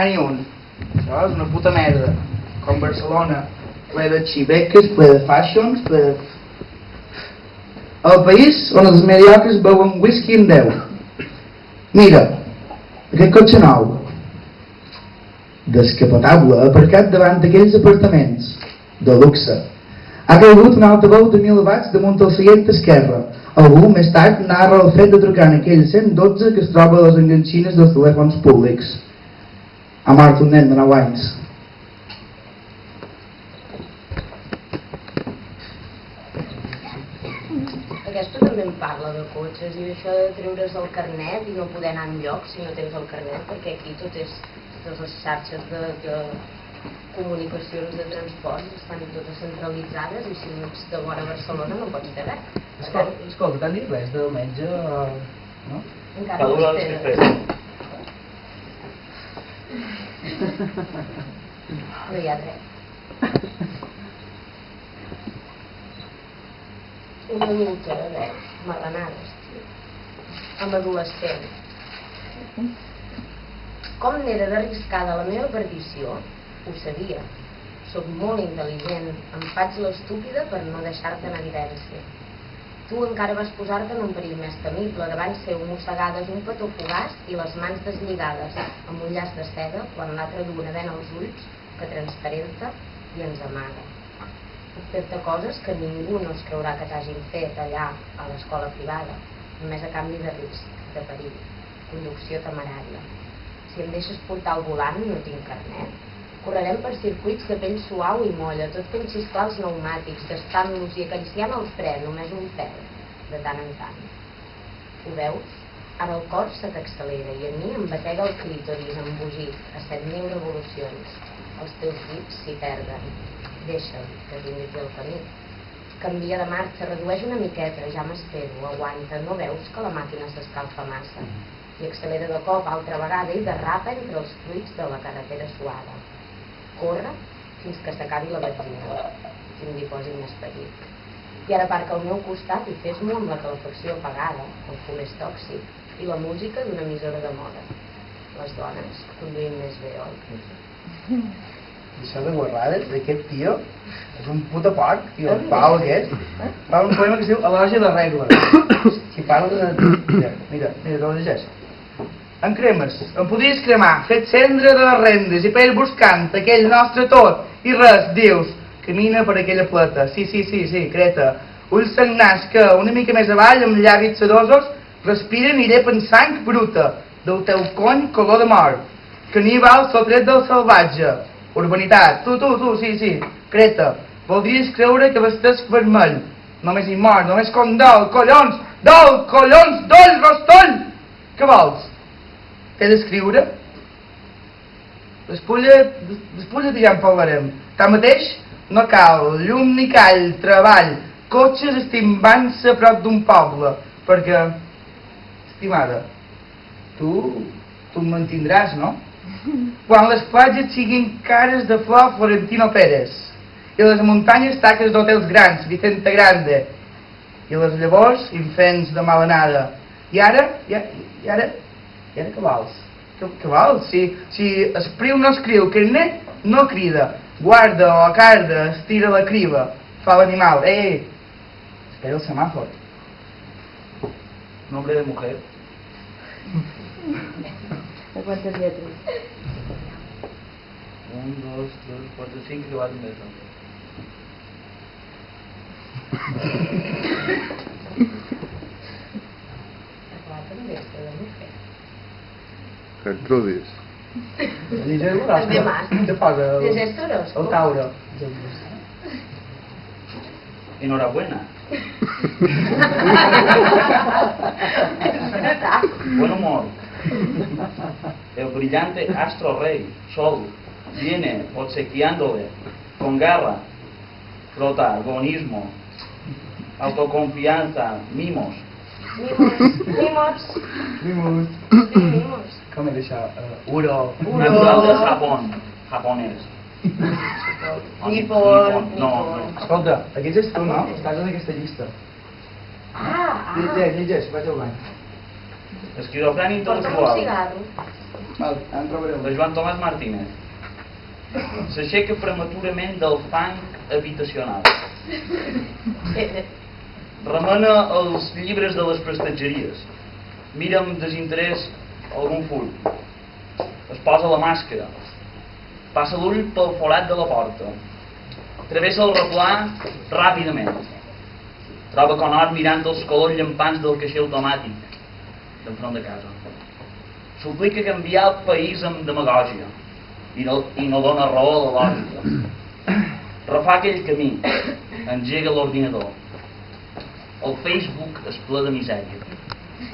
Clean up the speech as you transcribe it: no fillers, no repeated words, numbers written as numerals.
Ni un. Això és una puta merda. Com Barcelona, ple de xiveques, ple de fashions, ple de... El país on els mediocres beuen whisky en 10. Mira, aquest cotxe nou, descapotable, aparcat davant d'aquells apartaments de luxe. Ha caigut un altaveu de 1000 watts damunt el seient esquerre. Algú més tard narra el fet de trucar en aquell 112 que es troba a les enganxines dels telèfons públics. Ha mort un nen de 9 anys. Aquesta també em parla de cotxes i d'això de treure's el carnet i no poder anar enlloc si no tens el carnet, perquè aquí totes les xarxes de comunicacions de transport estan totes centralitzades i si no ets de vora Barcelona no pots fer res. Escolta, t'han dit res del metge? No? Encara no es té. No hi ha res. Una multa de 10 marranades, tio. Amb adolescent. Com n'era d'arriscada la meva perdició? Ho sabia. Soc molt intel·ligent. Em faig l'estúpida per no deixar-te en evidència. Tu encara vas posar-te en un perill més temible davant seu mossegades un petó fugaç i les mans deslligades amb un llaç de seda quan l'altre du una vena als ulls que transparenta i ens amaga. Puc fer-te coses que ningú no es creurà que t'hagin fet allà a l'escola privada, només a canvi de risc, de perill, conducció temerària. Si em deixes portar al volant no tinc carnet. Correrem per circuits de pell suau i molla, tot fent xisclar els pneumàtics, gastant-los i acariciant el fre, només un pèl, de tant en tant. Ho veus? Ara el cor se t'accelera i a mi em batega el clítoris embogit a 7.000 revolucions. Els teus dits s'hi perden. Deixa'l, que vingui aquí al camí. Canvia de marxa, redueix una miqueta, ja m'espero, aguanta, no veus que la màquina s'escalfa massa? I accelera de cop altra vegada i derrapa entre els fruits de la carretera suada. Corre fins que s'acabi la benzina, fins li posi més perill. I ara aparca al meu costat i fes-m'ho amb la calefacció apagada, el fum és tòxic, i la música d'una emissora de moda. Les dones conduïm més bé, oi? Això de guarrades d'aquest tio és un puta porc, tio, el Pau aquest va un poema que es diu Elogi de la regla. Si parla de... Mira, te ho llegeix. En cremes, em podies cremar, fet cendra de les rendes i per buscant aquell nostre tot i res, dius, camina per aquella plata, sí, creta, ulls sagnats que una mica més avall amb llavis sedosos respiren i iré pensant bruta del teu cony color de mort, caníbal sotret del salvatge. Urbanitat, tu, sí, creta, voldries creure que vesteix vermell, només hi mor, només condol, collons, doll, rostoll, què vols? T'he d'escriure? Despulla ja en parlarem, tanmateix no cal llum ni call, treball, cotxes estimbant-se a prop d'un poble, perquè, estimada, tu em mantindràs, no? Quan les platges siguin cares de flor Florentino Pérez i les muntanyes taques d'hotels grans Vicente Grande i les llavors infants de malanada i ara què vols? Què vols? Si espriu no escriu, carnet no crida, guarda o carda, estira la criba, fa l'animal, espera el semàfor. Nombre de mujer. ¿De cuántas letras? 1, 2, 3, 4, 5 i 4 més. Gertrudis. També más. ¿Es esto el Tauro. Enhorabuena. Buen humor. El brillante astro rey, Sol, viene obsequiándole con garra, protagonismo, autoconfianza, mimos. Com era això? Uro. Natural del Japón, japonès. Nippon. No. Escolta, aquest és tu, no? Estàs en aquesta llista. Llegeix, vaig al bany. Esquizofrènia Porta'm un intel·lectual. cigarro. Val, en trobarem. De Joan Tomàs Martínez. S'aixeca prematurament del fang habitacional. Remena els llibres de les prestatgeries. Mira amb desinterès algun full. Es posa la màscara. Passa l'ull pel forat de la porta. Travessa el replà ràpidament. Troba Conor mirant els colors llampants del caixer automàtic d'enfront de casa. Suplica canviar el país amb demagògia i no dona raó a la lògica. Refà aquell camí. Engega l'ordinador. El Facebook és ple de misèria.